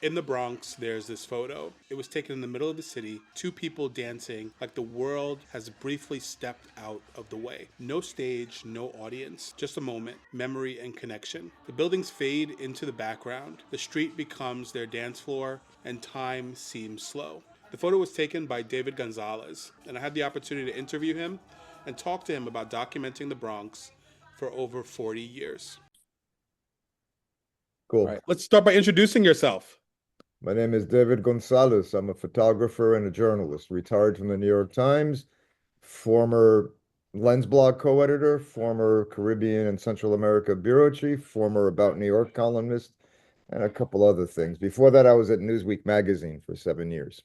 In the Bronx, there's this photo. It was taken in the middle of the city, two people dancing like the world has briefly stepped out of the way. No stage, no audience, just a moment, memory, and connection. The buildings fade into the background, the street becomes their dance floor, and time seems slow. The photo was taken by David Gonzalez, and I had the opportunity to interview him and talk to him about documenting the Bronx for over 40 years. All Cool. right, let's start by introducing yourself. My name is David Gonzalez. I'm a photographer and a journalist, retired from the New York Times, former Lens Blog co-editor, former Caribbean and Central America bureau chief, former About New York columnist, and a couple other things. Before that, I was at Newsweek magazine for 7 years.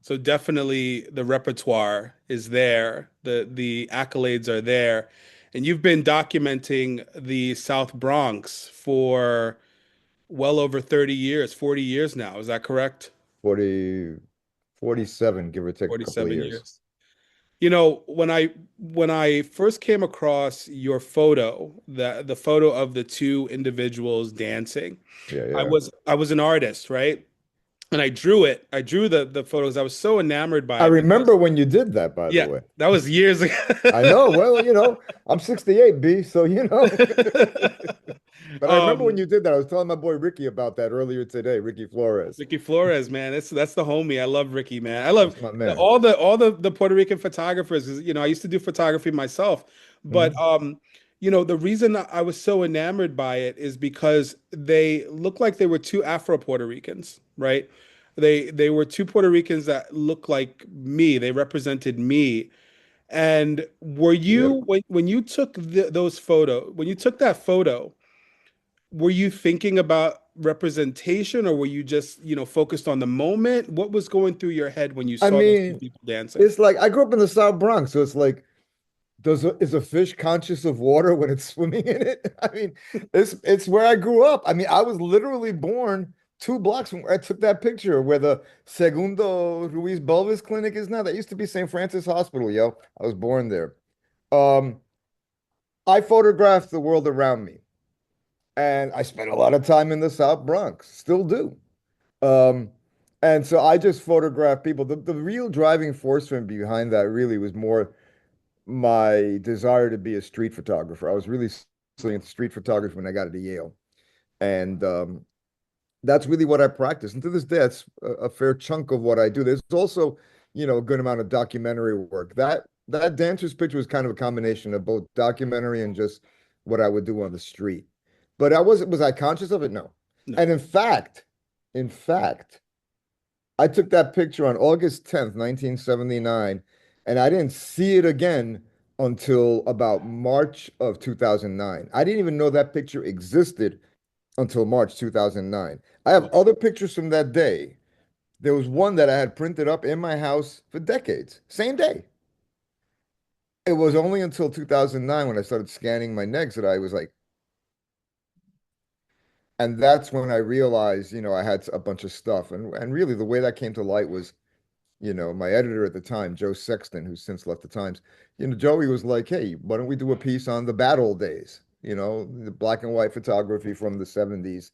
So definitely the repertoire is there. The accolades are there. And you've been documenting the South Bronx for well over 30 years, 40 years now. Is that correct? 40, 47, give or take a couple of 47 years. years. You know, when I first came across your photo, the photo of the two individuals dancing, Yeah, I yeah. was I was an artist, right? And I drew it. I drew the photos. I was so enamored by I it because remember when you did that, by the yeah, way. that was years ago. I know. Well, I'm 68, B, so But I remember when um, you did that. I was telling my boy Ricky about that earlier today, Ricky Flores. Ricky Flores, man, that's the homie. I love Ricky, man. I love That's my man. all the Puerto Rican photographers. 'Cause, I used to do photography myself, but Mhm. the reason I was so enamored by it is because they look like they were two Afro Puerto Ricans, right? They were two Puerto Ricans that looked like me. They represented me. And were Yep. you when you took when you took that photo? Were you thinking about representation or were you just, focused on the moment? What was going through your head when you I saw those two mean, people dancing? it's like I grew up in the South Bronx, so it's like, is a fish conscious of water when it's swimming in it? I mean, it's where I grew up. I mean, I was literally born 2 blocks from where I took that picture, where the Segundo Ruiz Bulvis Clinic is now. That used to be St. Francis Hospital, yo. I was born there. Um, I photographed the world around me. And I spent a lot of time in the South Bronx, still do. Um, and so I just photograph people. The real driving force from behind that really was more my desire to be a street photographer. I was really into street photography when I got into Yale. And that's really what I practice. And to this day, that's a fair chunk of what I do. There's also, a good amount of documentary work. That dancer's picture was kind of a combination of both documentary and just what I would do on the street. But was I conscious of it? No. No. And in fact, I took that picture on August 10th, 1979, and I didn't see it again until about March of 2009. I didn't even know that picture existed until March 2009. I have other pictures from that day. There was one that I had printed up in my house for decades, same day. It was only until 2009 when I started scanning my negs that I was like, and that's when I realized, I had a bunch of stuff. And really the way that came to light was, my editor at the time, Joe Sexton, who's since left the Times, Joey was like, hey, why don't we do a piece on the bad old days? The black and white photography from the 70s,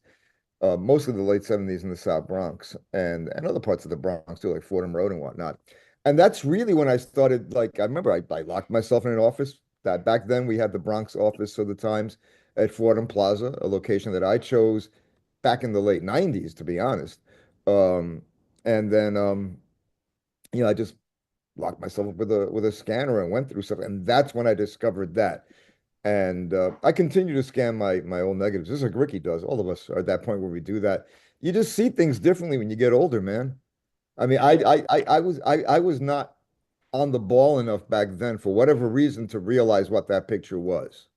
mostly the late 70s in the South Bronx and other parts of the Bronx too, like Fordham Road and whatnot. And that's really when I started, like, I remember I locked myself in an office that back then we had the Bronx office of the Times at Fordham Plaza, a location that I chose back in the late 90s, to be honest. Um, and then, I just locked myself up with a scanner and went through stuff. And that's when I discovered that. And I continue to scan my old negatives, just like Ricky does. All of us are at that point where we do that. You just see things differently when you get older, man. I mean, Yeah. I was not on the ball enough back then for whatever reason to realize what that picture was.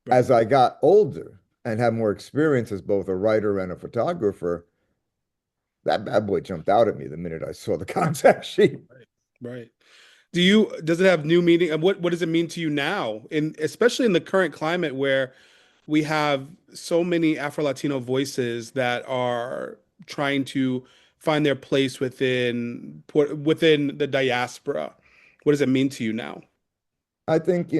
Right. As I got older and had more experience as both a writer and a photographer, that bad boy jumped out at me the minute I saw the contact sheet. Right. Right. Does it have new meaning? And what does it mean to you now? Especially in the current climate where we have so many Afro-Latino voices that are trying to find their place within the diaspora. What does it mean to you now? I think,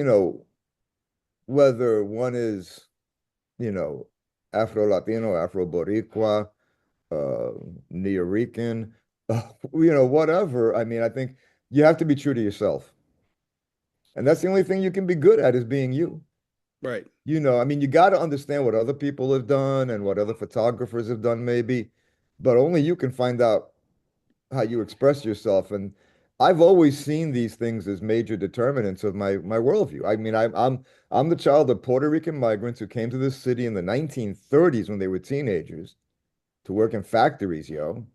whether one is, you know, Afro Latino, Afro Boricua, uh, Nuyorican, whatever. I mean, I think you have to be true to yourself. And that's the only thing you can be good at is being you. Right. I mean, you got to understand what other people have done and what other photographers have done, maybe, but only you can find out how you express yourself. And I've always seen these things as major determinants of my worldview. I mean, I'm the child of Puerto Rican migrants who came to this city in the 1930s when they were teenagers to work in factories, yo.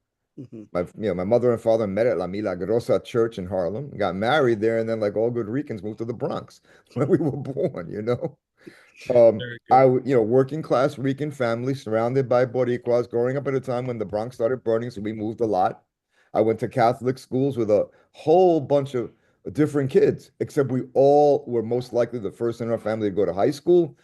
Hmm. My mother and father met at La Milagrosa Church in Harlem, got married there, and then, like all good Ricans, moved to the Bronx when we were born. Very good. Working class Rican family surrounded by Boricuas, growing up at a time when the Bronx started burning, so we moved a lot. I went to Catholic schools with a whole bunch of different kids, except we all were most likely the first in our family to go to high school,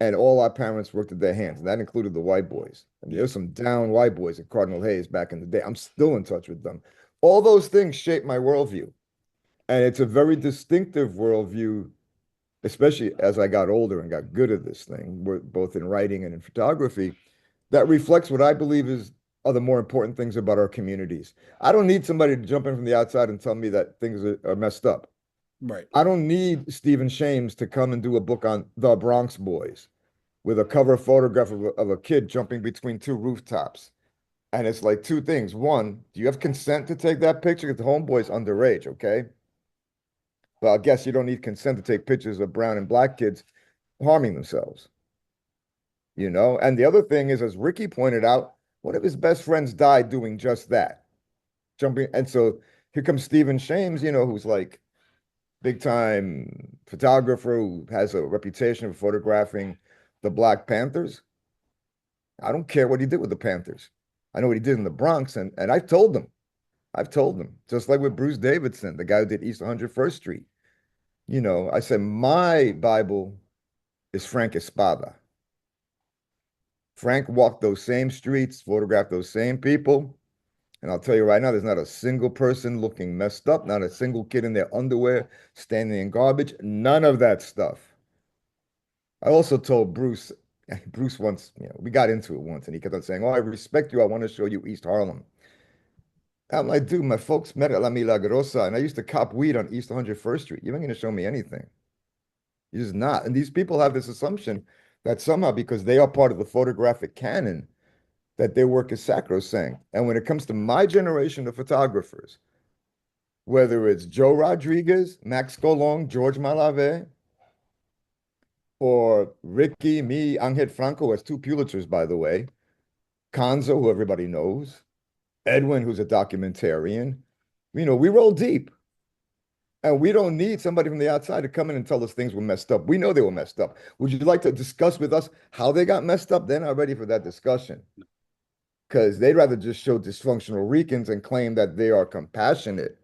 and all our parents worked at their hands, and that included the white boys. I mean, Yeah. there's some down white boys at Cardinal Hayes back in the day. I'm still in touch with them. All those things shape my worldview, and it's a very distinctive worldview, especially as I got older and got good at this thing, both in writing and in photography, that reflects what I believe are the more important things about our communities. I don't need somebody to jump in from the outside and tell me that things are messed up. Right. I don't need Stephen Shames to come and do a book on the Bronx Boys with a cover photograph of a kid jumping between two rooftops. And it's like two things. One, do you have consent to take that picture? Because the homeboy's underage, okay? Well, I guess you don't need consent to take pictures of brown and black kids harming themselves. And the other thing is, as Ricky pointed out, one of his best friends died doing just that, jumping. And so here comes Stephen Shames, who's like big time photographer who has a reputation for photographing the Black Panthers. I don't care what he did with the Panthers. I know what he did in the Bronx, and I've told him, just like with Bruce Davidson, the guy who did East 101st Street. I said, my Bible is Frank Espada. Frank walked those same streets, photographed those same people. And I'll tell you right now, there's not a single person looking messed up, not a single kid in their underwear standing in garbage, none of that stuff. I also told Bruce, Bruce once, we got into it once, and he kept on saying, "Oh, I respect you. I want to show you East Harlem." I'm like, dude, my folks met at La Milagrosa, and I used to cop weed on East 101st Street. You ain't going to show me anything. You're just not. And these people have this assumption that somehow, because they are part of the photographic canon, that their work is sacrosanct. And when it comes to my generation of photographers, whether it's Joe Rodriguez, Max Golong, George Malave, or Ricky, me, Angel Franco, who has two Pulitzers, by the way, Conzo, who everybody knows, Edwin, who's a documentarian, we roll deep. And we don't need somebody from the outside to come in and tell us things were messed up. We know they were messed up. Would you like to discuss with us how they got messed up? They're not ready for that discussion because they'd rather just show dysfunctional Ricans and claim that they are compassionate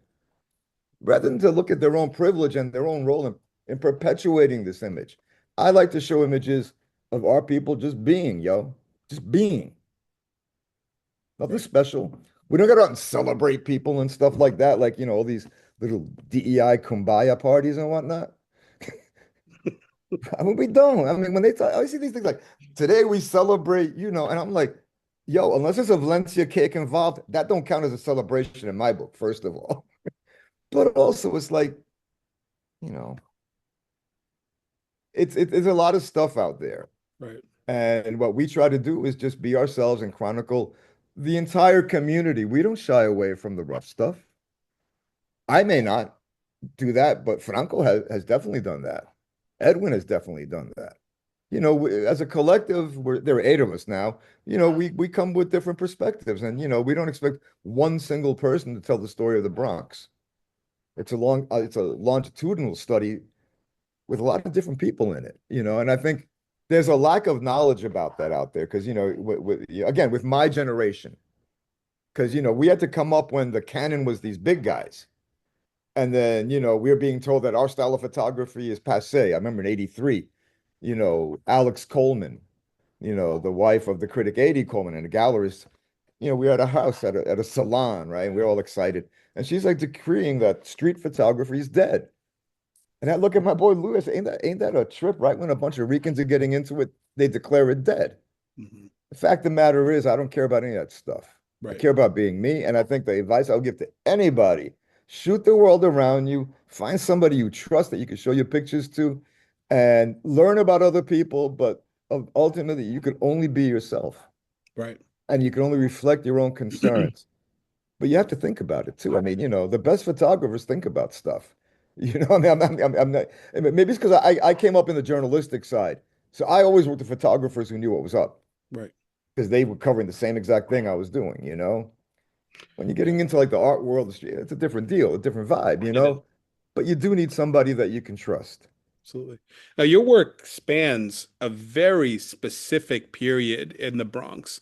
rather than to look at their own privilege and their own role in perpetuating this image. I like to show images of our people just being, just being. Nothing Right. special. We don't go out and celebrate people and stuff like that, like, all these little DEI kumbaya parties and whatnot. I mean, we don't. I mean, when they talk, I see these things like today we celebrate, and I'm like, yo, unless there's a Valencia cake involved, that don't count as a celebration in my book, first of all. But also, it's like, you know, it's a lot of stuff out there. Right. And what we try to do is just be ourselves and chronicle the entire community. We don't shy away from the rough stuff. I may not do that, but Franco has definitely done that. Edwin has definitely done that. As a collective, there are 8 of us now. We come with different perspectives, and we don't expect one single person to tell the story of the Bronx. It's a longitudinal study with a lot of different people in it. And I think there's a lack of knowledge about that out there because again, with my generation, because we had to come up when the canon was these big guys. And then, we're being told that our style of photography is passé. I remember in 83, Alex Coleman, the wife of the critic A.D. Coleman and a gallerist, we were at a house at a salon, right? And we are all excited. And she's like decreeing that street photography is dead. And I look at my boy Lewis, ain't that a trip, right? When a bunch of Ricans are getting into it, they declare it dead. Hmm. The fact of the matter is, I don't care about any of that stuff. I Right. care about being me. And I think the advice I'll give to anybody, shoot the world around you, find somebody you trust that you can show your pictures to, and learn about other people. But ultimately, you can only be yourself Right. and you can only reflect your own concerns. But you have to think about it too. I mean, the best photographers think about stuff. I mean, I'm not, maybe it's because I came up in the journalistic side. So I always worked with photographers who knew what was up Right. because they were covering the same exact thing I was doing. When you're Yeah. getting into like the art world, it's a different deal, a different vibe, you It is. know? But you do need somebody that you can trust. Absolutely. Now, your work spans a very specific period in the Bronx,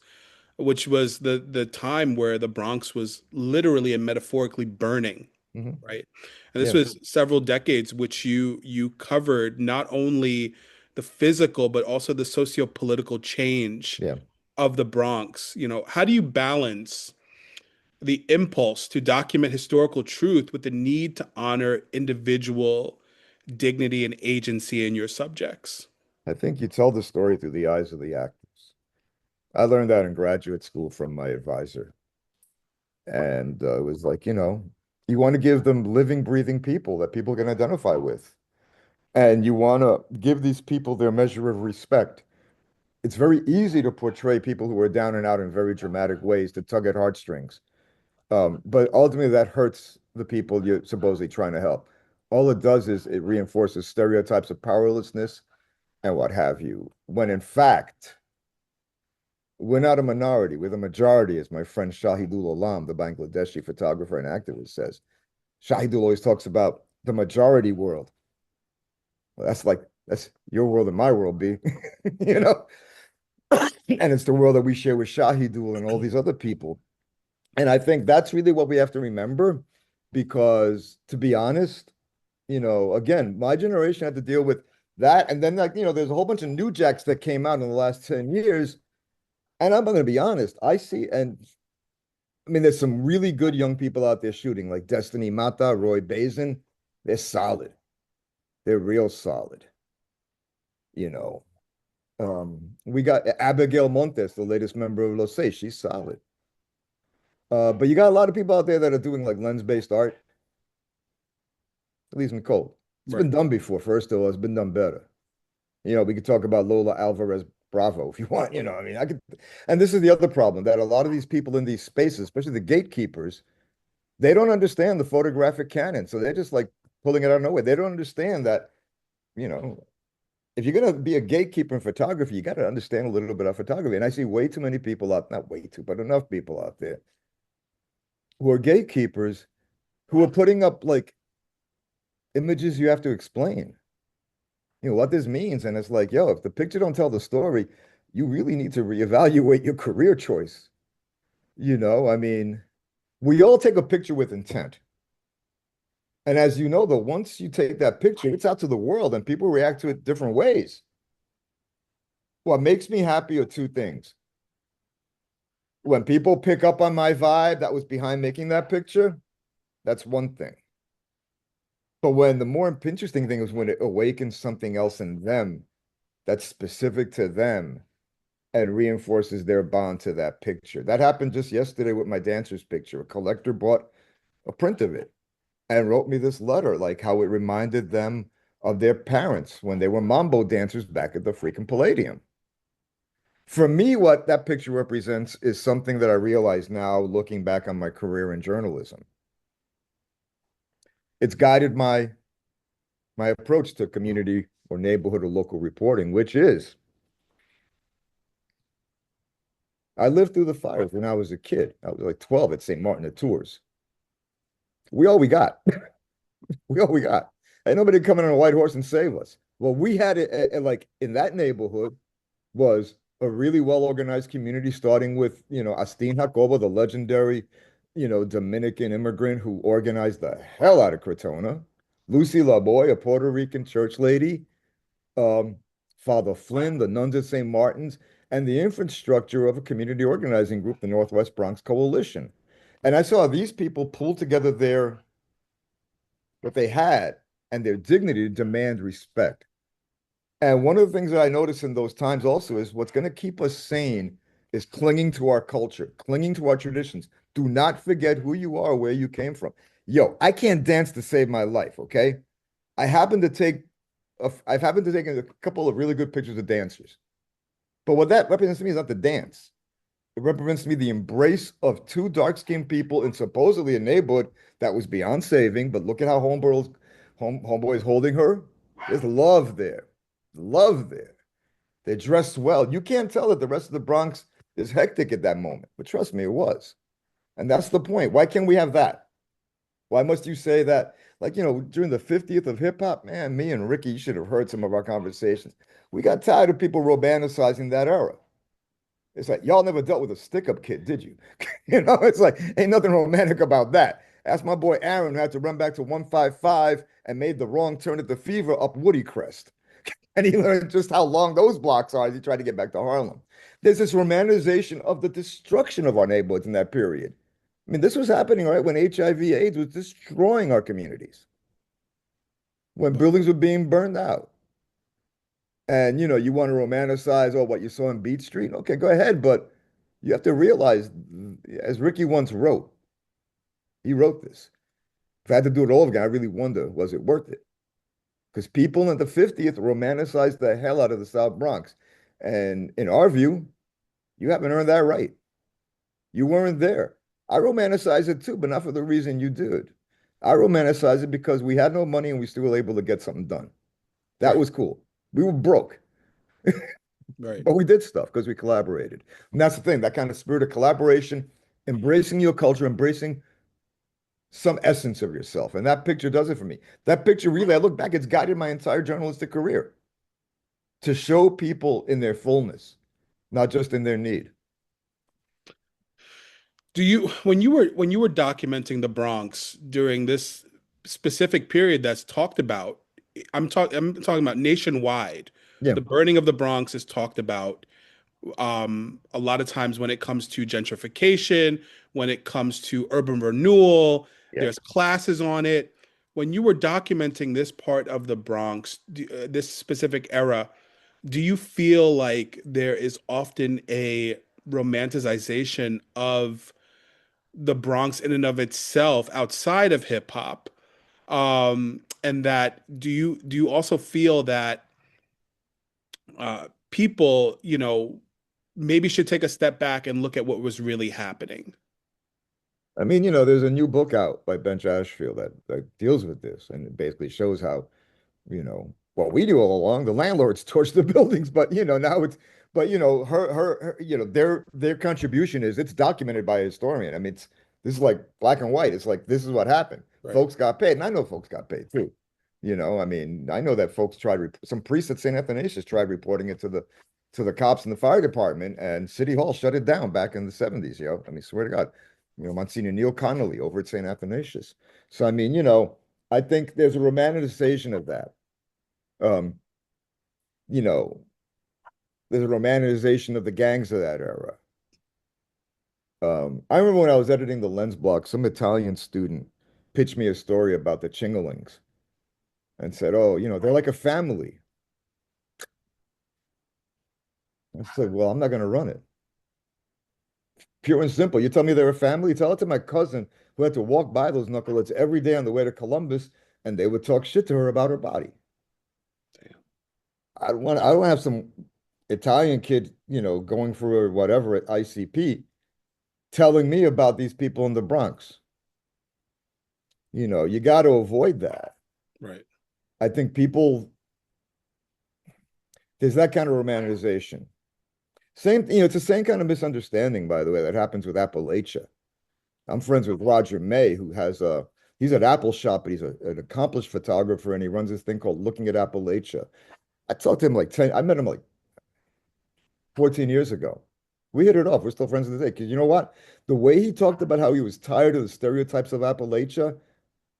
which was the time where the Bronx was literally and metaphorically burning, Hmm. right? And this Yeah, was several decades which you covered not only the physical but also the socio-political change yeah. of the Bronx. How do you balance the impulse to document historical truth with the need to honor individual dignity and agency in your subjects? I think you tell the story through the eyes of the actors. I learned that in graduate school from my advisor. And it was like, you want to give them living, breathing people that people can identify with. And you want to give these people their measure of respect. It's very easy to portray people who are down and out in very dramatic ways to tug at heartstrings. But ultimately, that hurts the people you're supposedly trying to help. All it does is it reinforces stereotypes of powerlessness and what have you. When in fact, we're not a minority, we're the majority, as my friend Shahidul Alam, the Bangladeshi photographer and activist, says. Shahidul always talks about the majority world. Well, that's your world and my world, B. you Yeah. know, and it's the world that we share with Shahidul and all these other people. And I think that's really what we have to remember, because to be honest, again, my generation had to deal with that, and then like there's a whole bunch of new jacks that came out in the last 10 years. And I'm going to be honest, I see, and I mean, there's some really good young people out there shooting, like Destiny Mata, Roy Bazin. They're solid. They're real solid. You know, we got Abigail Montes, the latest member of Los Seis. She's solid. But you got a lot of people out there that are doing like lens-based art. It leaves me cold. It's Right. been done before. First of all, it's been done better. We could talk about Lola Alvarez Bravo if you want. I mean, I could. And this is the other problem, that a lot of these people in these spaces, especially the gatekeepers, they don't understand the photographic canon. So they're just like pulling it out of nowhere. They don't understand that, you know, if you're going to be a gatekeeper in photography, you got to understand a little bit of photography. And I see way too many people out, not way too, but enough people out there who are gatekeepers who are putting up like images you have to explain, what this means. And it's like, yo, if the picture don't tell the story, you really need to reevaluate your career choice. I mean, we all take a picture with intent. And as you know, though, once you take that picture, it's out to the world and people react to it different ways. What makes me happy are two things. When people pick up on my vibe that was behind making that picture, that's one thing. But when the more interesting thing is when it awakens something else in them that's specific to them and reinforces their bond to that picture. That happened just yesterday with my dancer's picture. A collector bought a print of it and wrote me this letter, like how it reminded them of their parents when they were mambo dancers back at the freaking Palladium. For me, what that picture represents is something that I realize now looking back on my career in journalism. It's guided my approach to community or neighborhood or local reporting, which is I lived through the fires when I was a kid. I was like 12 at St. Martin at Tours. We all we got. We all we got. Ain't nobody coming on a white horse and save us. Well, we had it like in that neighborhood was a really well organized community, starting with, Astin Jacobo, the legendary, Dominican immigrant who organized the hell out of Crotona. Lucy LaBoy, a Puerto Rican church lady. Um, Father Flynn, the nuns at St. Martin's, and the infrastructure of a community organizing group, the Northwest Bronx Coalition. And I saw these people pull together what they had and their dignity to demand respect. And one of the things that I noticed in those times also is what's going to keep us sane is clinging to our culture, clinging to our traditions. Do not forget who you are, where you came from. Yo, I can't dance to save my life, okay? I happen to take I've happened to take a couple of really good pictures of dancers. But what that represents to me is not the dance. It represents to me the embrace of two dark-skinned people in supposedly a neighborhood that was beyond saving. But look at how homeboy is holding her. There's love there. Love there. They dressed well. You can't tell that the rest of the Bronx is hectic at that moment. But trust me, it was. And that's the point. Why can't we have that? Why must you say that? Like, during the 50th of hip hop, man, me and Ricky, you should have heard some of our conversations. We got tired of people romanticizing that era. It's like, y'all never dealt with a stick-up kid, did you? It's like, ain't nothing romantic about that. Ask my boy Aaron, who had to run back to 155 and made the wrong turn at the Fever up Woody Crest. And he learned just how long those blocks are as he tried to get back to Harlem. There's this romanticization of the destruction of our neighborhoods in that period. I mean, this was happening, right, when HIV/AIDS was destroying our communities, when buildings were being burned out. And you want to romanticize, oh, what you saw in Beat Street? Okay, go ahead, but you have to realize, as Ricky once wrote, he wrote this. If I had to do it all again, I really wonder, was it worth it? Because people in the 50th romanticized the hell out of the South Bronx. And in our view, you haven't earned that right. You weren't there. I romanticize it too, but not for the reason you did. I romanticize it because we had no money and we still were able to get something done. That Right. was cool. We were broke. Right. But we did stuff because we collaborated. And that's the thing, that kind of spirit of collaboration, embracing your culture, embracing some essence of yourself. And that picture does it for me. That picture, really, I look back, it's guided my entire journalistic career to show people in their fullness, not just in their need. Do you when you were documenting the Bronx during this specific period that's talked about, I'm talking about nationwide. Yeah. The burning of the Bronx is talked about a lot of times when it comes to gentrification, when it comes to urban renewal, Yeah. there's classes on it. When you were documenting this part of the Bronx, this specific era, do you feel like there is often a romanticization of the Bronx in and of itself outside of hip hop? And that do you also feel that people, maybe should take a step back and look at what was really happening? I mean, there's a new book out by Bench Ashfield that deals with this, and it basically shows how what we do all along, the landlords torch the buildings, but now but her, their contribution is it's documented by a historian. I mean, this is like black and white. It's like, this is what happened. Right, Folks got paid, and I know folks got paid too. I mean, I know that folks some priests at St. Athanasius tried reporting it to the cops and the fire department, and City Hall shut it down back in the 70s, yo. I mean, swear to God, Monsignor Neil Connolly over at St. Athanasius. So I mean, I think there's a romanticization of that. Um, you know, there's a romanticization of the gangs of that era. I remember when I was editing the Lens block, some Italian student pitched me a story about the Chingalings and said, "Oh, they're like a family." I said, "Well, I'm not going to run it. Pure and simple. You tell me they're a family. Tell it to my cousin who had to walk by those knuckleheads every day on the way to Columbus, and they would talk shit to her about her body. I don't have some Italian kid, going for whatever at ICP telling me about these people in the Bronx. You got to avoid that. right, I think there's that kind of romanticization. Same, it's the same kind of misunderstanding, by the way, that happens with Appalachia. I'm friends with Roger May, he's at Apple Shop, but he's an accomplished photographer, and he runs this thing called Looking at Appalachia. I met him like 14 years ago. We hit it off. We're still friends to this day. Because you know what? The way he talked about how he was tired of the stereotypes of Appalachia,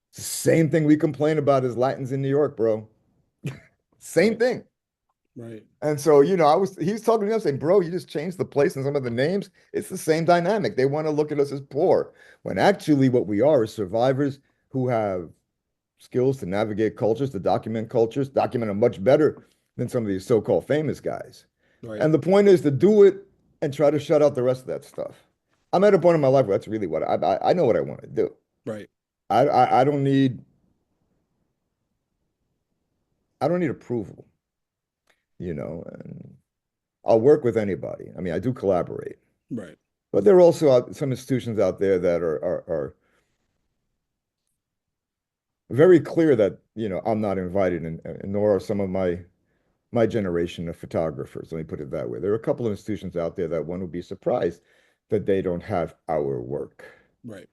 it's the same thing we complain about as Latins in New York, bro. Same right, thing. right, And so, he was talking to me, I'm saying, bro, you just changed the place and some of the names. It's the same dynamic. They want to look at us as poor, when actually what we are is survivors who have skills to navigate cultures, to document cultures, document them much better than some of these so-called famous guys. right. And the point is to do it and try to shut out the rest of that stuff. I'm at a point in my life where that's really what I know what I want to do. Right. I I don't need approval, and I'll work with anybody. I mean, I do collaborate, Right. but there are also some institutions out there that are very clear that, I'm not invited, and nor are some of my generation of photographers. Let me put it that way. There are a couple of institutions out there that one would be surprised that they don't have our work. Right.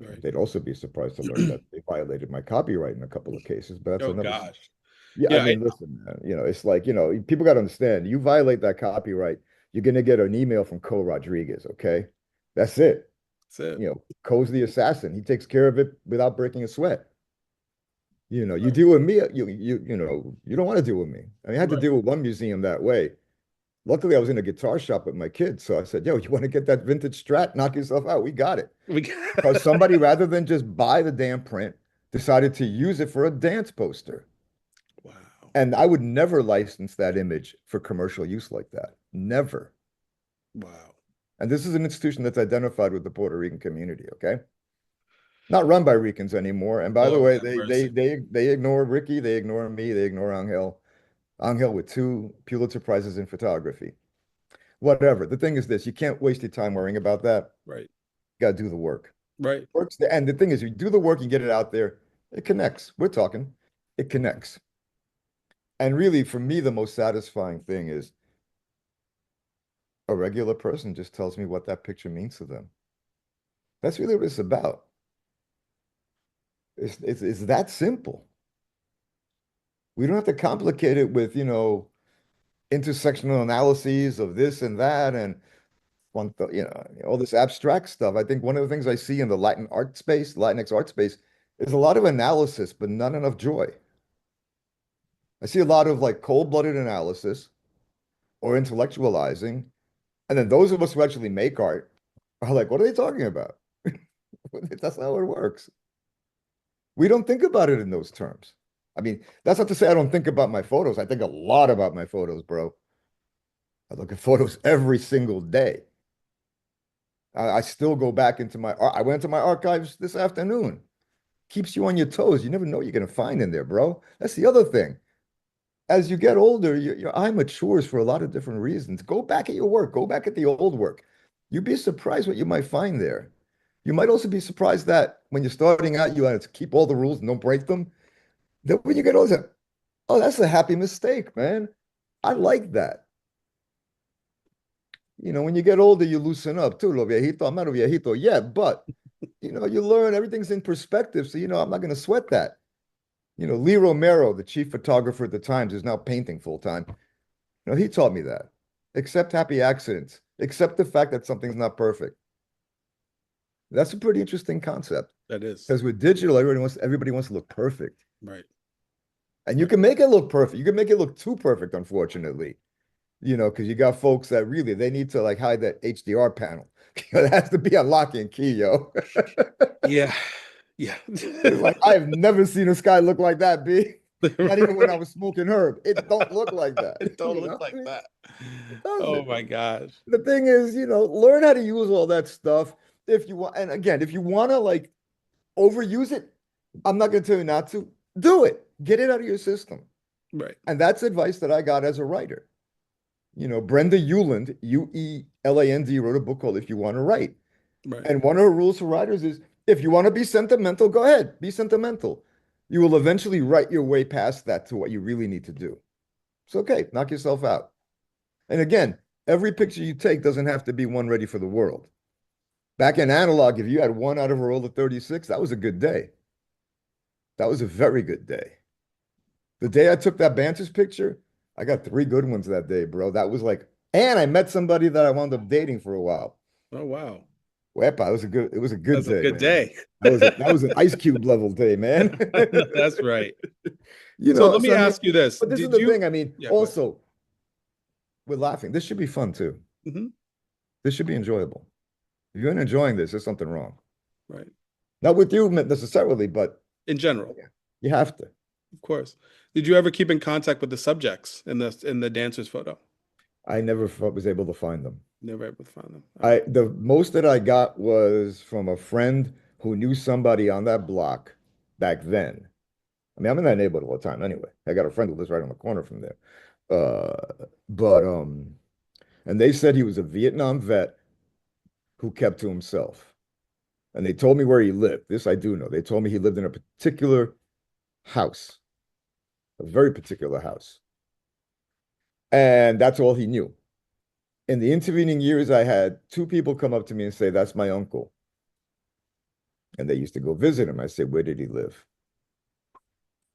Right. They'd also be surprised to learn that they violated my copyright in a couple of cases, but that's Oh another. gosh. Yeah, I Yeah. mean, listen, man, it's like, people got to understand, you violate that copyright, you're going to get an email from Co Rodriguez, okay? That's it. That's it. Co's the assassin. He takes care of it without breaking a sweat. You Right. deal with me, you don't want to deal with me. I mean, I had to Right. deal with one museum that way. Luckily, I was in a guitar shop with my kids, so I said, "Yo, you want to get that vintage Strat? Knock yourself out. We got it." We Because somebody, rather than just buy the damn print, decided to use it for a dance poster. Wow. And I would never license that image for commercial use like that. Never. Wow. And this is an institution that's identified with the Puerto Rican community, okay? Not run by Ricans anymore. And by the Lord way, have they mercy. they they ignore Ricky, they ignore me, they ignore Angel. Angel with 2 Pulitzer Prizes in photography. Whatever. The thing is this, you can't waste your time worrying about that. Right. You got to do the work. Right. And the thing is, you do the work and get it out there, it connects. We're talking. It connects. And really, for me, the most satisfying thing is a regular person just tells me what that picture means to them. That's really what it's about. It's that simple. We don't have to complicate it with, intersectional analyses of this and that and all this abstract stuff. I think one of the things I see in the Latin art space, Latinx art space, is a lot of analysis, but not enough joy. I see a lot of like cold-blooded analysis or intellectualizing, and then those of us who actually make art are like, what are they talking about? That's not how it works. We don't think about it in those terms. I mean, that's not to say I don't think about my photos. I think a lot about my photos, bro. I look at photos every single day. I still go back into I went to my archives this afternoon. Keeps you on your toes. You never know what you're going to find in there, bro. That's the other thing. As you get older, your eye matures for a lot of different reasons. Go back at your work. Go back at the old work. You'd be surprised what you might find there. You might also be surprised that when you're starting out, you have to keep all the rules and don't break them. Then when you get older, oh, that's a happy mistake, man. I like that. When you get older, you loosen up too, lo viejito. I'm not a viejito yet, but you learn everything's in perspective. So, I'm not going to sweat that. Lee Romero, the chief photographer at the Times, is now painting full time. He taught me that. Accept happy accidents. Accept the fact that something's not perfect. That's a pretty interesting concept. That is. Because with digital, everybody wants to look perfect. Right. And you Right. can make it look perfect. You can make it look too perfect, unfortunately. Because you got folks that really they need to like hide that HDR panel. It has to be a lock and key, yo. Yeah. Yeah. It's like I have never seen a sky look like that, B. Not even when I was smoking herb. It don't look like that. It don't look like that. It Oh doesn't. my gosh. The thing is, learn how to use all that stuff if you want. And again, if you want to like overuse it, I'm not going to tell you not to. Do it. Get it out of your system. Right. And that's advice that I got as a writer. Brenda Euland, Ueland, wrote a book called If You Want to Write. Right. And one of her rules for writers is if you want to be sentimental, go ahead, be sentimental. You will eventually write your way past that to what you really need to do. It's okay, knock yourself out. And again, every picture you take doesn't have to be one ready for the world. Back in analog, if you had one out of a roll of 36, that was a good day. That was a very good day. The day I took that Banter's picture, I got 3 good ones that day, bro. That was like, and I met somebody that I wound up dating for a while. Oh wow. Wepa, it was a good That's a day, good man. day. That was an Ice Cube level day, man. That's right. So let me So I mean, ask you this. but this is Did the you thing. I mean, Yeah, go ahead. also, we're laughing. This should be fun too. Hmm. This should be enjoyable. If you're not enjoying this, there's something wrong. Right. Not with you necessarily, but In general, you have to. of course. Did you ever keep in contact with the subjects in the dancer's photo? I never was able to find them. Never able to find them. The most that I got was from a friend who knew somebody on that block back then. I mean, I'm in that neighborhood all the time anyway. I got a friend who lives right on the corner from there. But and they said he was a Vietnam vet who kept to himself. And they told me where he lived. This I do know. They told me he lived in a particular house, a very particular house. And that's all he knew. In the intervening years, I had two people come up to me and say, "That's my uncle." And they used to go visit him. I said, "Where did he live?"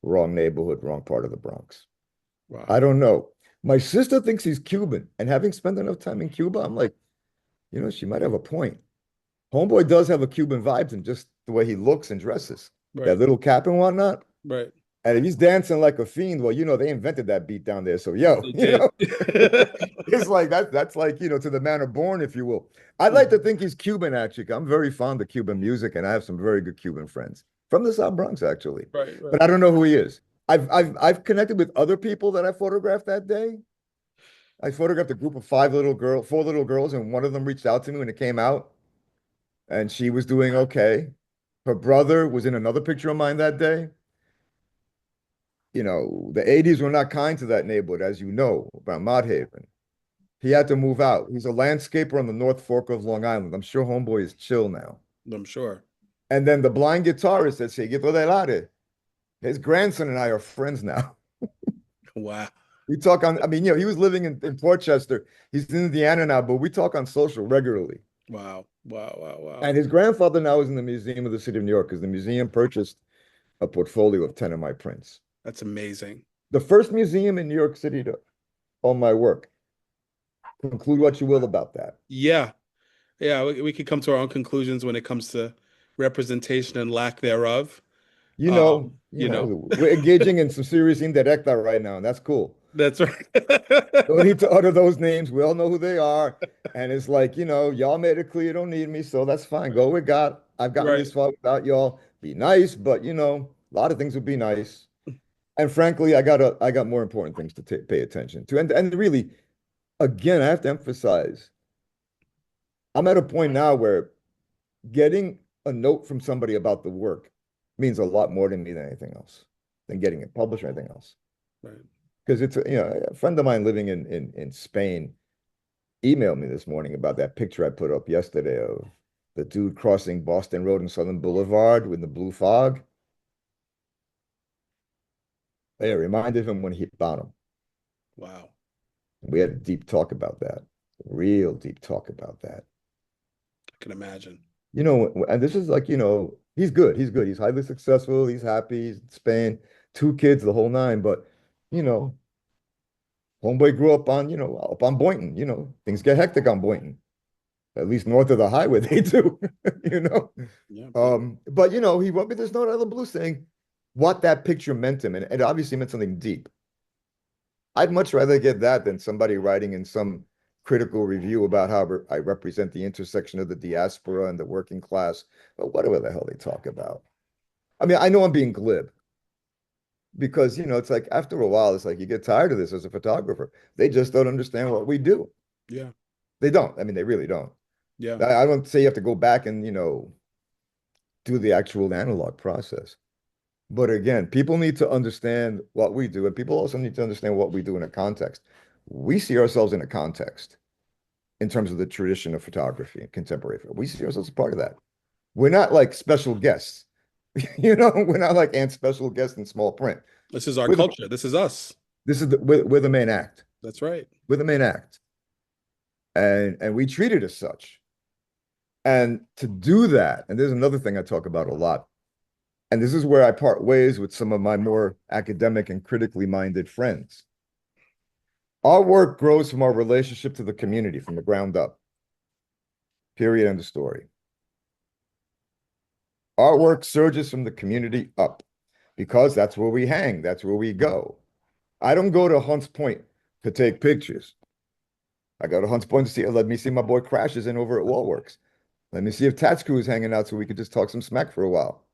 Wrong neighborhood, wrong part of the Bronx. I Wow. don't know. My sister thinks he's Cuban. And having spent enough time in Cuba, I'm like, she might have a point. Homeboy does have a Cuban vibe to him, just the way he looks and dresses. That Right. little cap and whatnot. Right. And if he's dancing like a fiend, well, they invented that beat down there. So, yo, They did. it's like that's like, to the manner born, if you will. I'd like to think he's Cuban, actually. I'm very fond of Cuban music, and I have some very good Cuban friends from the South Bronx, actually. Right. But Right. I don't know who he is. I've connected with other people that I photographed that day. I photographed a group of four little girls, and one of them reached out to me when it came out, and she was doing okay. Her brother was in another picture of mine that day. The 80s were not kind to that neighborhood, as you know, about Mott Haven. He had to move out. He's a landscaper on the North Fork of Long Island. I'm sure homeboy is chill now. I'm sure. And then the blind guitarist that said, "Get del aire." His grandson and I are friends now. Wow. We talk on, I mean, he was living in Portchester. He's in Indiana now, but we talk on social regularly. Wow. Wow. Wow. Wow. And his grandfather now is in the Museum of the City of New York because the museum purchased a portfolio of 10 of my prints. That's amazing. The first museum in New York City to own my work. Conclude what you will about that. Yeah. Yeah. We could come to our own conclusions when it comes to representation and lack thereof. You know, We're engaging in some serious indirecta right now, and that's cool. that's right. Don't need to utter those names. We all know who they are. And it's like, y'all made it clear you don't need me, so that's fine. Go with God. I've gotten Right. this far without y'all. Be nice, but a lot of things would be nice. And frankly, I got more important things to pay attention to. And really, again, I have to emphasize, I'm at a point now where getting a note from somebody about the work means a lot more to me than anything else, than getting it published or anything else. Right. Because it's a friend of mine living in Spain emailed me this morning about that picture I put up yesterday of the dude crossing Boston Road and Southern Boulevard with the blue fog. It reminded him when he found him. Wow. We had a deep talk about that, real deep talk about that. I can imagine. And this is like, he's good. He's good. He's highly successful. He's happy. He's in Spain, two kids, the whole nine. But, you know, homeboy grew up on Boynton. Things get hectic on Boynton, at least north of the highway, they do, you know. Yeah. Yeah. But, he wrote me this note out of the blue saying what that picture meant to him. And it obviously meant something deep. I'd much rather get that than somebody writing in some critical review about how I represent the intersection of the diaspora and the working class, but whatever the hell they talk about. I mean, I know I'm being glib because, it's like after a while, it's like you get tired of this as a photographer. They just don't understand what we do. Yeah. They don't. I mean, they really don't. Yeah. I don't say you have to go back and, do the actual analog process. But again, people need to understand what we do, and people also need to understand what we do in a context. We see ourselves in a context in terms of the tradition of photography and contemporary. We see ourselves as part of that. We're not like special guests. We're not like ant special guests in small print. This is our We're the, culture. This is us. this is we're the main act. That's right. We're the main act. And we treat it as such. And to do that, and there's another thing I talk about a lot, and this is where I part ways with some of my more academic and critically minded friends. Our work grows from our relationship to the community from the ground up. Period. End of story. Our work surges from the community up because that's where we hang. That's where we go. I don't go to Hunts Point to take pictures. I go to Hunts Point to let me see my boy Crashes in over at Wallworks. Let me see if Tats Crew is hanging out so we could just talk some smack for a while.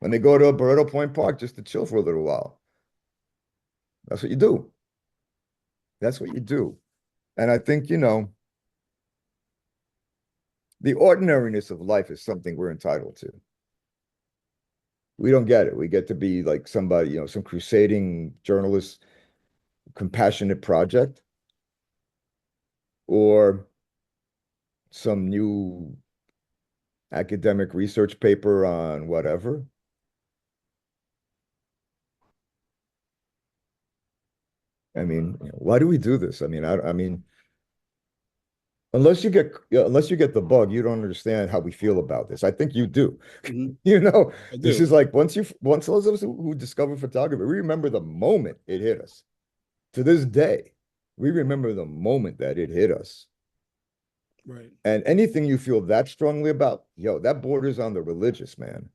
Let me go to Barretto Point Park just to chill for a little while. That's what you do. That's what you do. And I think, the ordinariness of life is something we're entitled to. We don't get it. We get to be like somebody, some crusading journalist, compassionate project, or some new academic research paper on whatever. I mean, why do we do this? I mean, unless you get the bug, you don't understand how we feel about this. I think you do. Hmm. I This do. is like once those of us who discover photography, we remember the moment it hit us. To this day, we remember the moment that it hit us. Right. And anything you feel that strongly about, yo, that borders on the religious, man.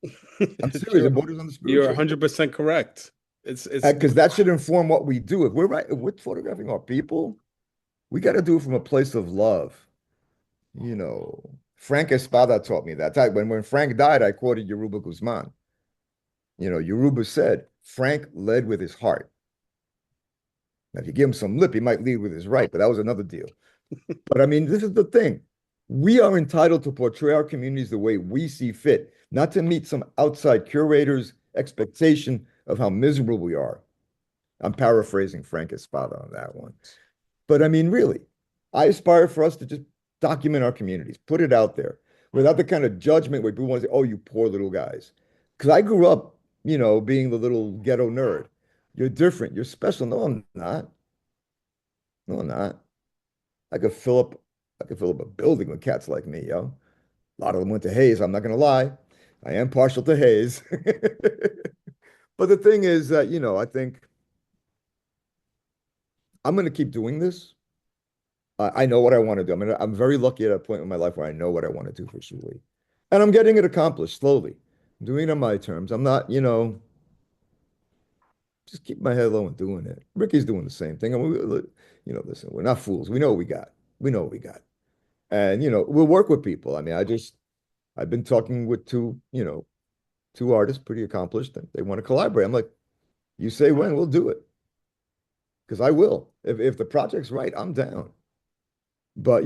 I'm serious. you're It borders on the you're spiritual. 100% correct. It's Because that should inform what we do. If we're right, if we're photographing our people, we got to do it from a place of love. You know, Frank Espada taught me that. When Frank died, I quoted Yoruba Guzman. Yoruba said, Frank led with his heart. Now, if you give him some lip, he might lead with his right, but that was another deal. But I mean, this is the thing. We are entitled to portray our communities the way we see fit, not to meet some outside curator's expectation of how miserable we are. I'm paraphrasing Frank Espada on that one. But I mean, really, I aspire for us to just document our communities, put it out there without the kind of judgment where people want to say, oh, you poor little guys. Because I grew up, being the little ghetto nerd. You're different. You're special. No, I'm not. No, I'm not. I could fill up, I could fill up a building with cats like me, yo. A lot of them went to Hayes. I'm not going to lie. I am partial to Hayes. But the thing is that, I think I'm going to keep doing this. I know what I want to do. I mean, I'm very lucky at a point in my life where I know what I want to do for Shuli. And I'm getting it accomplished slowly. I'm doing it on my terms. I'm not, just keep my head low and doing it. Ricky's doing the same thing. Listen, we're not fools. We know what we got. We know what we got. And, we'll work with people. I mean, I've been talking with two artists, pretty accomplished, and they want to collaborate. I'm like, you say when, we'll do it. Because I will. If the project's right, I'm down. But,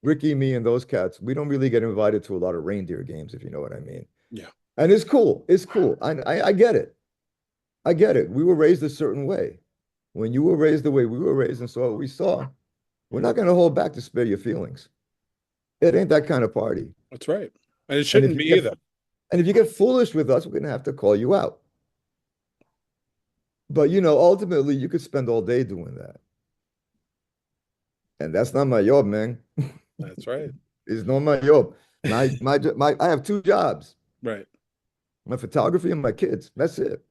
Ricky, me, and those cats, we don't really get invited to a lot of reindeer games, if you know what I mean. Yeah. And it's cool. It's cool. I get it. I get it. We were raised a certain way. When you were raised the way we were raised and saw what we saw, we're not going to hold back to spare your feelings. It ain't that kind of party. That's right. And it And if shouldn't you be get either. and if you get foolish with us, we're going to have to call you out. But ultimately, you could spend all day doing that, and that's not my job, man. That's right. It's not my job. I have two jobs: Right. my photography and my kids. That's it.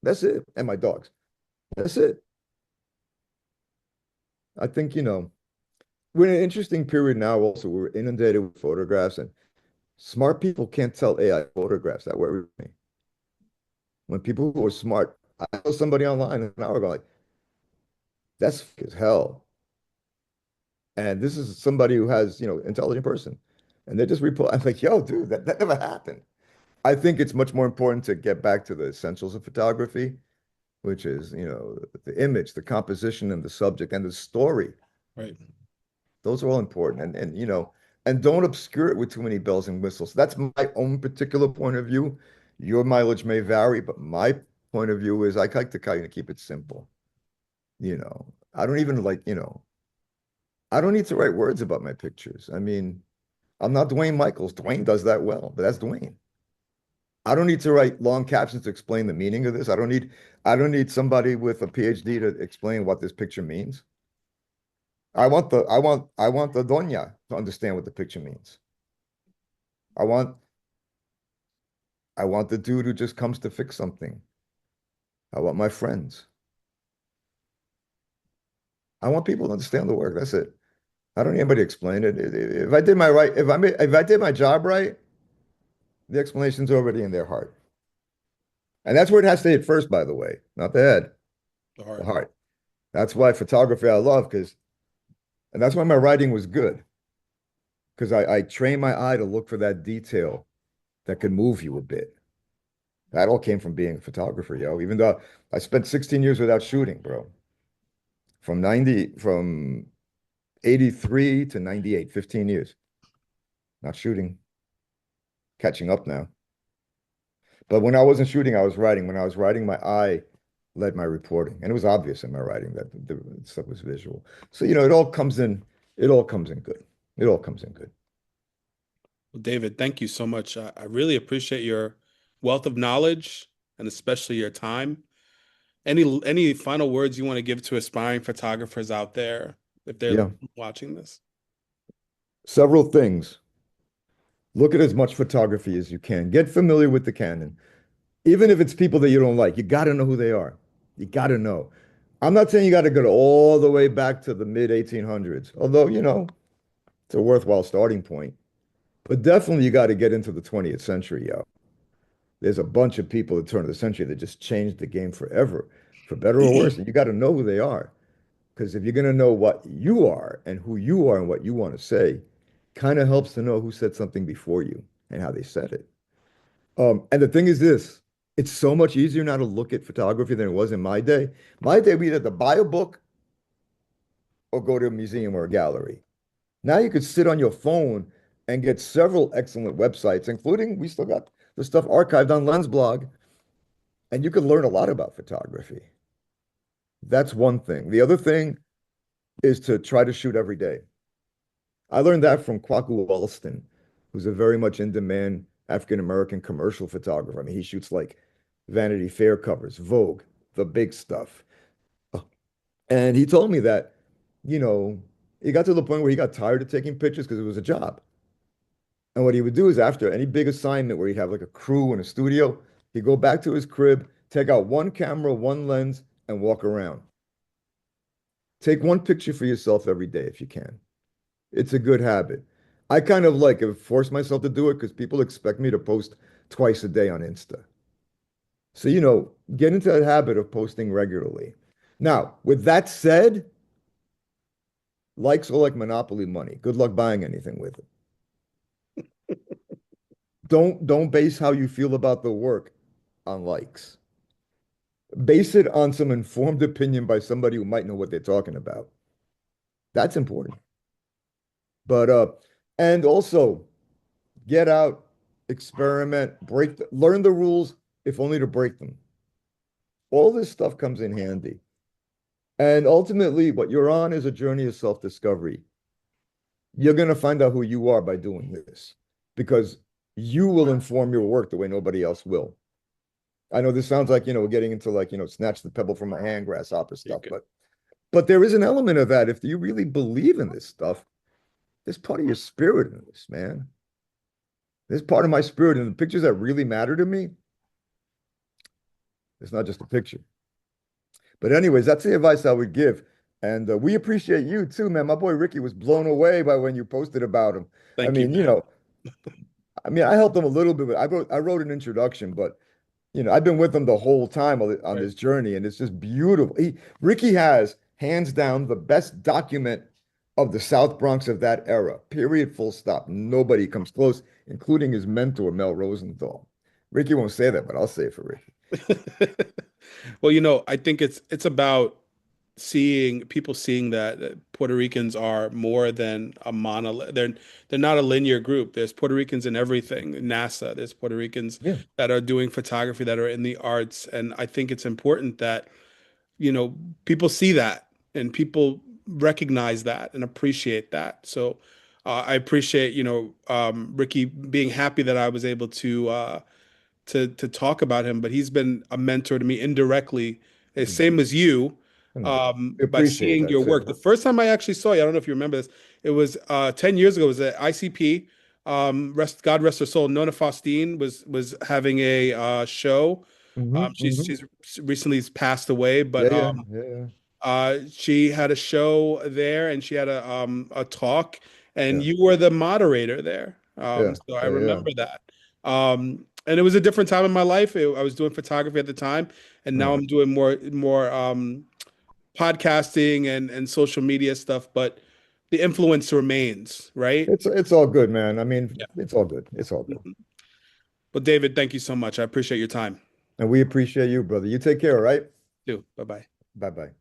That's it, and my dogs. That's it. I think we're in an interesting period now. Also, we're inundated with photographs, and smart people can't tell AI photographs. That worries me. When people who are smart, I saw somebody online an hour ago, like, that's as hell. And this is somebody who has, intelligent person. And they just report. I'm like, yo, dude, that never happened. I think it's much more important to get back to the essentials of photography, which is, the image, the composition, and the subject and the story. Right. Those are all important. And don't obscure it with too many bells and whistles. That's my own particular point of view. Your mileage may vary, but my point of view is I like to kind of keep it simple. I don't even like, I don't need to write words about my pictures. I mean, I'm not Dwayne Michaels. Dwayne does that well, but that's Dwayne. I don't need to write long captions to explain the meaning of this. I don't need somebody with a PhD to explain what this picture means. I want the doña to understand what the picture means. I want I want the dude who just comes to fix something. I want my friends. I want people to understand the work. That's it. I don't need anybody to explain it. If I did my right, if I did my job right, the explanation's already in their heart. And that's where it has to hit first, by the way, not the head, The the heart. heart. That's why photography I love and that's why my writing was good because I trained my eye to look for that detail that could move you a bit. That all came from being a photographer, yo. Even though I spent 16 years without shooting, bro. from 83 to 98, 15 years. Not shooting, catching up now. But when I wasn't shooting, I was writing. When I was writing, my eye led my reporting. And it was obvious in my writing that the stuff was visual. So, it all comes in good. It all comes in good. Well, David, thank you so much. I really appreciate your wealth of knowledge and especially your time. Any final words you want to give to aspiring photographers out there if they're Yeah. watching this? Several things. Look at as much photography as you can. Get familiar with the canon. Even if it's people that you don't like, you got to know who they are. You got to know. I'm not saying you got to go all the way back to the mid 1800s, although, it's a worthwhile starting point. But definitely you got to get into the 20th century, yo. There's a bunch of people at the turn of the century that just changed the game forever, for better or worse. And you got to know who they are. Because if you're going to know what you are and who you are and what you want to say, kind of helps to know who said something before you and how they said it. And the thing is this, it's so much easier now to look at photography than it was in my day. My day, we had to buy a book or go to a museum or a gallery. Now you could sit on your phone and get several excellent websites, including we still got the stuff archived on Lensblog, and you can learn a lot about photography. That's one thing. The other thing is to try to shoot every day. I learned that from Kwaku Alston, who's a very much in demand African American commercial photographer. I mean, he shoots like Vanity Fair covers, Vogue, the big stuff. And he told me that, you know, he got to the point where he got tired of taking pictures because it was a job. And what he would do is after any big assignment where he'd have like a crew in a studio, he'd go back to his crib, take out one camera, one lens, and walk around. Take one picture for yourself every day if you can. It's a good habit. I kind of like have forced myself to do it because people expect me to post twice a day on Insta. So, get into that habit of posting regularly. Now, with that said, likes are like monopoly money. Good luck buying anything with it. Don't base how you feel about the work on likes. Base it on some informed opinion by somebody who might know what they're talking about. That's important. But and also get out, experiment, learn the rules, if only to break them. All this stuff comes in handy. And ultimately, what you're on is a journey of self-discovery. You're going to find out who you are by doing this because you will inform your work the way nobody else will. I know this sounds like, we're getting into like, snatch the pebble from my hand, grasshopper stuff, but there is an element of that. If you really believe in this stuff, there's part of your spirit in this, man. There's part of my spirit in the pictures that really matter to me. It's not just a picture. But anyways, that's the advice I would give. And we appreciate you too, man. My boy Ricky was blown away by when you posted about him. I Thank you, mean, man. I helped him a little bit. I wrote an introduction, but I've been with him the whole time on Right. this journey, and it's just beautiful. Ricky has hands down the best document of the South Bronx of that era. Period. Full stop. Nobody comes close, including his mentor, Mel Rosenthal. Ricky won't say that, but I'll say it for Ricky. Well, I think it's about seeing people seeing that Puerto Ricans are more than a monolith. They're not a linear group. There's Puerto Ricans in everything. NASA, there's Puerto Ricans Yeah. that are doing photography, that are in the arts, and I think it's important that, you know, people see that and people recognize that and appreciate that. So I appreciate, Ricky being happy that I was able to talk about him, but he's been a mentor to me indirectly, same as you, We by appreciate seeing that your too. work. The first time I actually saw you, I don't know if you remember this, it was 10 years ago. It was at ICP. God rest her soul. Nona Faustine was having a show. She's recently passed away, but Yeah, yeah, yeah, yeah, she had a show there, and she had a talk, and yeah, you were the moderator there. yeah, So I yeah, yeah. remember that. And it was a different time in my life. I was doing photography at the time, and now Huh. I'm doing more podcasting and social media stuff. But the influence remains, right? It's all good, man. I mean, Yeah. it's all good. It's all good. Mhm. Well, David, thank you so much. I appreciate your time. And we appreciate you, brother. You take care, all right? Too. Bye bye. Bye bye.